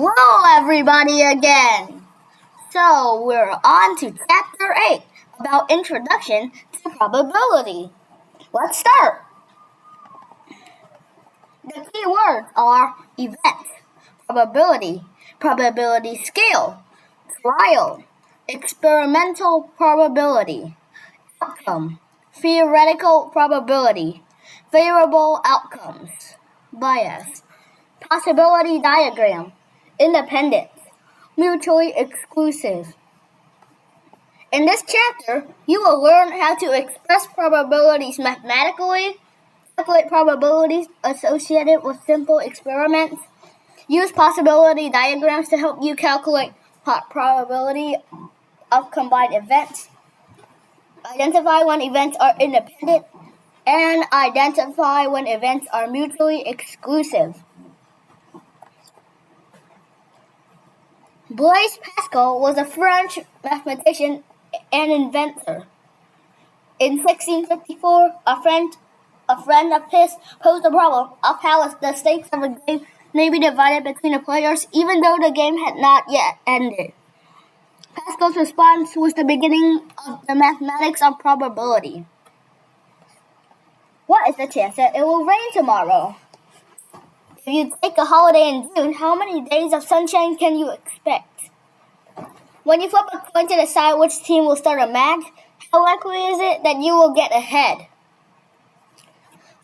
Hello everybody again! So we're on to chapter 8 about introduction to probability. Let's start! The key words are event, probability, probability scale, trial, experimental probability, outcome, theoretical probability, favorable outcomes, bias, possibility diagram, independent, mutually exclusive. In this chapter, you will learn how to express probabilities mathematically, calculate probabilities associated with simple experiments, use possibility diagrams to help you calculate probability of combined events, identify when events are independent, and identify when events are mutually exclusive. Blaise Pascal was a French mathematician and inventor. In 1654, a friend of his posed the problem of how the stakes of a game may be divided between the players even though the game had not yet ended. Pascal's response was the beginning of the mathematics of probability. What is the chance that it will rain tomorrow? If you take a holiday in June, how many days of sunshine can you expect? When you flip a coin to decide which team will start a match, how likely is it that you will get ahead?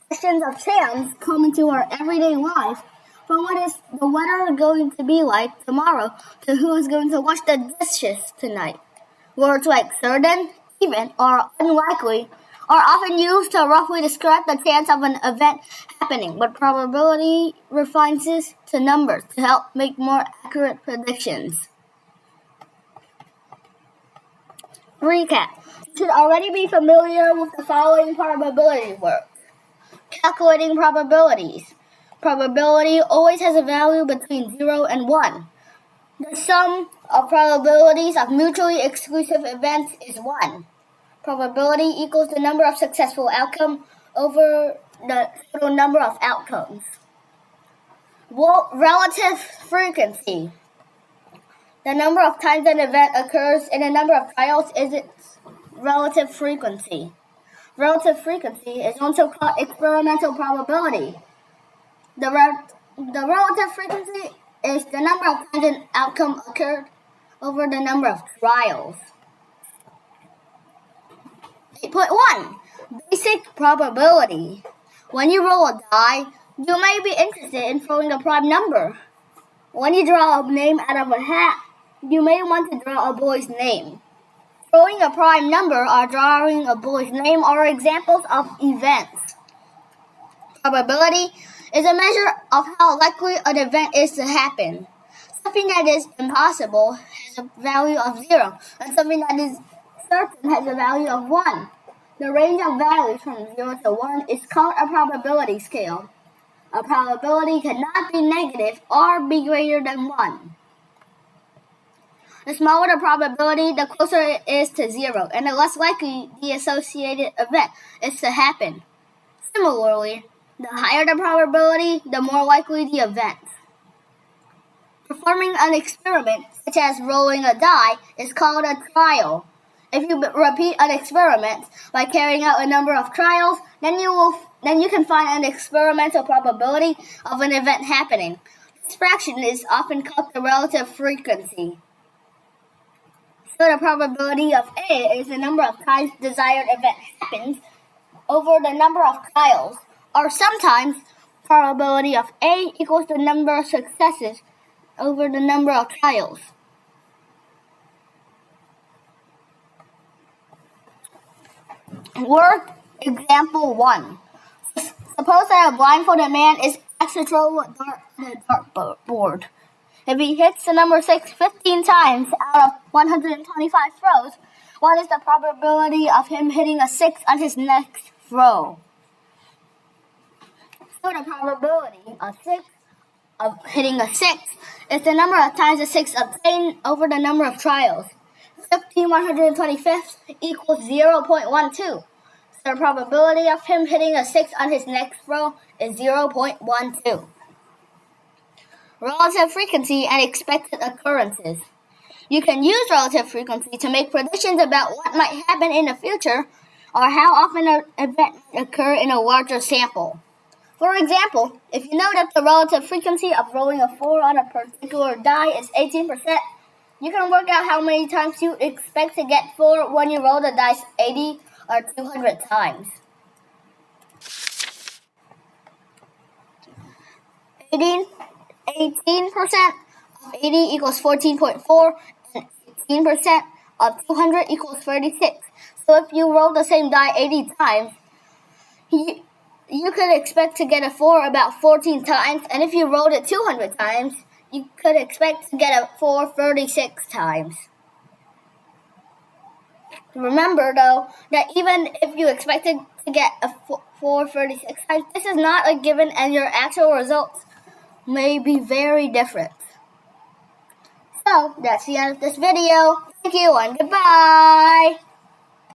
Questions of chance come into our everyday life, from what is the weather going to be like tomorrow to who is going to wash the dishes tonight. Words like certain, even, or unlikely are often used to roughly describe the chance of an event happening, but probability refines this to numbers to help make more accurate predictions. Recap. You should already be familiar with the following probability work. Calculating probabilities. Probability always has a value between 0 and 1. The sum of probabilities of mutually exclusive events is 1. Probability equals the number of successful outcomes over the total number of outcomes. Relative frequency. The number of times an event occurs in a number of trials is its relative frequency. Relative frequency is also called experimental probability. The relative frequency is the number of times an outcome occurred over the number of trials. 8.1. Basic probability. When you roll a die, you may be interested in throwing a prime number. When you draw a name out of a hat, you may want to draw a boy's name. Throwing a prime number or drawing a boy's name are examples of events. Probability is a measure of how likely an event is to happen. Something that is impossible has a value of 0, and something that is certain has a value of 1. The range of values from 0 to 1 is called a probability scale. A probability cannot be negative or be greater than 1. The smaller the probability, the closer it is to 0, and the less likely the associated event is to happen. Similarly, the higher the probability, the more likely the event. Performing an experiment, such as rolling a die, is called a trial. If you repeat an experiment by carrying out a number of trials, then you can find an experimental probability of an event happening. This fraction is often called the relative frequency. So the probability of A is the number of times the desired event happens over the number of trials, or sometimes probability of A equals the number of successes over the number of trials. Work example 1. Suppose that a blindfolded man is asked to throw a dart on a dartboard. If he hits the number 6 15 times out of 125 throws, what is the probability of him hitting a 6 on his next throw? So the probability of hitting a 6 is the number of times the 6 obtained over the number of trials. 15 125ths equals 0.12. So the probability of him hitting a 6 on his next throw is 0.12. relative frequency, and expected occurrences. You can use relative frequency to make predictions about what might happen in the future or how often an event might occur in a larger sample. For example, if you know that the relative frequency of rolling a 4 on a particular die is 18%, you can work out how many times you expect to get 4 when you roll the dice 80 or 200 times. 18% of 80 equals 14.4, and 18% of 200 equals 36. So if you roll the same die 80 times, you could expect to get a 4 about 14 times, and if you rolled it 200 times, you could expect to get a 4 36 times. Remember, though, that even if you expected to get a 4 36 times, this is not a given, and your actual results may be very different. So, that's the end of this video. Thank you and goodbye!